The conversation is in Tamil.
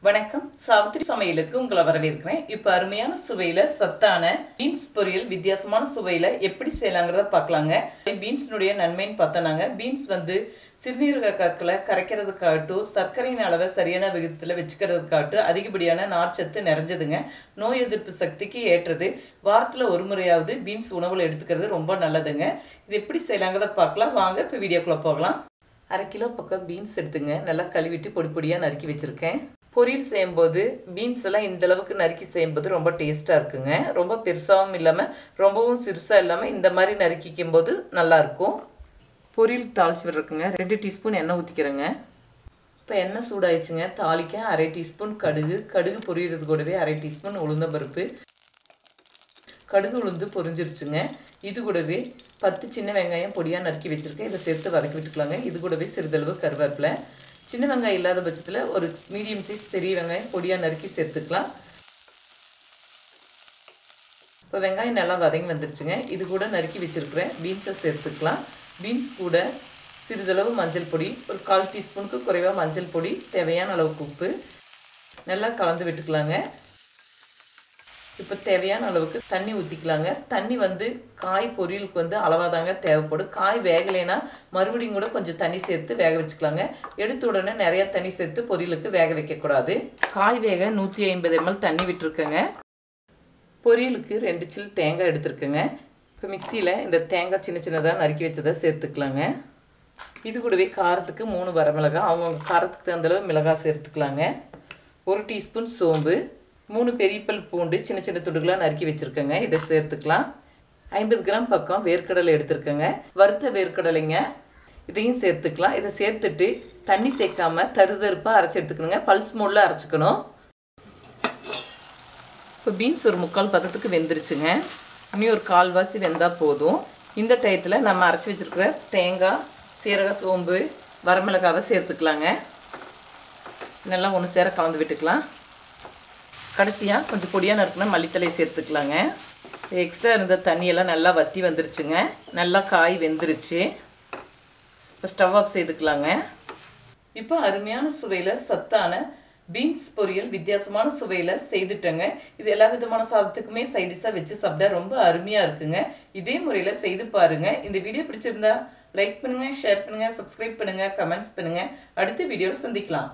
வணக்கம். சாவித்திரி சமையலுக்கு உங்களை வரவேற்கிறேன். இப்போ அருமையான சுவையில் சத்தான பீன்ஸ் பொரியல் வித்தியாசமான சுவையில் எப்படி செய்யலாங்கிறத பார்க்கலாங்க. பீன்ஸினுடைய நன்மைன்னு பார்த்தோன்னாங்க, பீன்ஸ் சிறுநீரக கற்களை கரைக்கிறதுக்காகட்டும், சர்க்கரையின் அளவை சரியான விகிதத்தில் வச்சுக்கிறதுக்காகட்டும் அதிகப்படியான நார்ச்சத்து நிறைஞ்சதுங்க. நோய் எதிர்ப்பு சக்திக்கு ஏற்றது. வாரத்தில் ஒரு முறையாவது பீன்ஸ் உணவில் எடுத்துக்கிறது ரொம்ப நல்லதுங்க. இது எப்படி செய்யலாங்கிறத பார்க்கலாம். வாங்க இப்போ வீடியோக்குள்ளே போகலாம். 1/2 கிலோ பக்கம் பீன்ஸ் எடுத்துங்க. நல்லா கழுவிட்டு பொடி பொடியாக நறுக்கி வச்சுருக்கேன். பொரியல் செய்யும்போது பீன்ஸ் எல்லாம் இந்த அளவுக்கு நறுக்கி செய்யும்போது ரொம்ப டேஸ்ட்டாக இருக்குங்க. ரொம்ப பெருசாகவும் இல்லாமல் ரொம்பவும் சிறுசாக இல்லாமல் இந்த மாதிரி நறுக்கிக்கும் போது நல்லாயிருக்கும். பொரியல் தாளிச்சு விடுறதுக்குங்க 2 டீஸ்பூன் எண்ணெய் ஊற்றிக்கிறேங்க. இப்போ எண்ணெய் சூடாயிடுச்சுங்க. தாளிக்க 1/2 டீஸ்பூன் கடுகு பொரியறது கூடவே 1/2 டீஸ்பூன் உளுந்தம்பருப்பு. கடுகு உளுந்து பொரிஞ்சிருச்சுங்க. இது கூடவே 10 சின்ன வெங்காயம் பொடியாக நறுக்கி வச்சுருக்கேன். இதை சேர்த்து வதக்கி விட்டுக்கலாங்க. இது கூடவே சிறிதளவு கருவேப்பிலை. சின்ன வெங்காயம் இல்லாத பட்சத்தில் ஒரு மீடியம் சைஸ் பெரிய வெங்காயம் பொடியாக நறுக்கி சேர்த்துக்கலாம். இப்போ வெங்காயம் நல்லா வதங்கி வந்துருச்சுங்க. இது கூட நறுக்கி வச்சுருக்கிறேன் பீன்ஸை சேர்த்துக்கலாம். பீன்ஸ் கூட சிறிதளவு மஞ்சள் பொடி, ஒரு 1/4 டீஸ்பூனுக்கு குறைவாக மஞ்சள் பொடி, தேவையான அளவுக்கு உப்பு நல்லா கலந்து விட்டுக்கலாங்க. இப்போ தேவையான அளவுக்கு தண்ணி ஊற்றிக்கலாங்க. தண்ணி காய் பொரியலுக்கு அளவாக தாங்க தேவைப்படும். காய் வேகலைன்னா மறுபடியும் கூட கொஞ்சம் தண்ணி சேர்த்து வேக வச்சுக்கலாங்க. எடுத்த உடனே நிறையா தண்ணி சேர்த்து பொரியலுக்கு வேக வைக்கக்கூடாது. காய் வேக 150 ml தண்ணி விட்டுருக்கேங்க. பொரியலுக்கு 2 சில் தேங்காய் எடுத்துருக்கேங்க. இப்போ மிக்சியில் இந்த தேங்காய் சின்ன சின்னதாக நறுக்கி வச்சதை சேர்த்துக்கலாங்க. இது கூடவே காரத்துக்கு 3 வரமிளகாய், அவங்கவுங்க காரத்துக்கு தகுந்தளவு மிளகாய் சேர்த்துக்கலாங்க. 1 டீஸ்பூன் சோம்பு, 3 பெரிய பல் பூண்டு சின்ன சின்ன துண்டுகளாக நறுக்கி வச்சுருக்கேங்க. இதை சேர்த்துக்கலாம். 50 கிராம் பக்கம் வேர்க்கடலை எடுத்துருக்கேங்க. வறுத்த வேர்க்கடலைங்க. இதையும் சேர்த்துக்கலாம். இதை சேர்த்துட்டு தண்ணி சேர்க்காம தருதருப்பாக அரைச்சி எடுத்துக்கணுங்க. பல்ஸ் மோடில் அரைச்சிக்கணும். இப்போ பீன்ஸ் ஒரு 3/4 பதத்துக்கு வெந்துருச்சுங்க. இன்னும் ஒரு 1/4 வெந்தால் போதும். இந்த டயத்தில் நம்ம அரைச்சி வச்சுருக்கிற தேங்காய், சீரக, சோம்பு, வரமிளகாவை சேர்த்துக்கலாங்க. நல்லா ஒன்று சேர கலந்து விட்டுக்கலாம். கடைசியாக கொஞ்சம் பொடியாக நறுக்குனா மல்லித்தலையை சேர்த்துக்கலாங்க. எக்ஸ்ட்ரா இருந்த தண்ணியெல்லாம் நல்லா வற்றி வந்துருச்சுங்க. நல்லா காய் வெந்துருச்சு. இப்போ ஸ்டவ் ஆஃப் செய்துக்கலாங்க. இப்போ அருமையான சுவையில் சத்தான பீன்ஸ் பொரியல் வித்தியாசமான சுவையில் செய்துட்டேங்க. இது எல்லா விதமான சாதத்துக்குமே சைடிஷாக வச்சு சாப்பிட்டா ரொம்ப அருமையாக இருக்குங்க. இதே முறையில் செய்து பாருங்கள். இந்த வீடியோ பிடிச்சிருந்தா லைக் பண்ணுங்கள், ஷேர் பண்ணுங்கள், சப்ஸ்கிரைப் பண்ணுங்கள், கமெண்ட்ஸ் பண்ணுங்கள். அடுத்த வீடியோவில் சந்திக்கலாம்.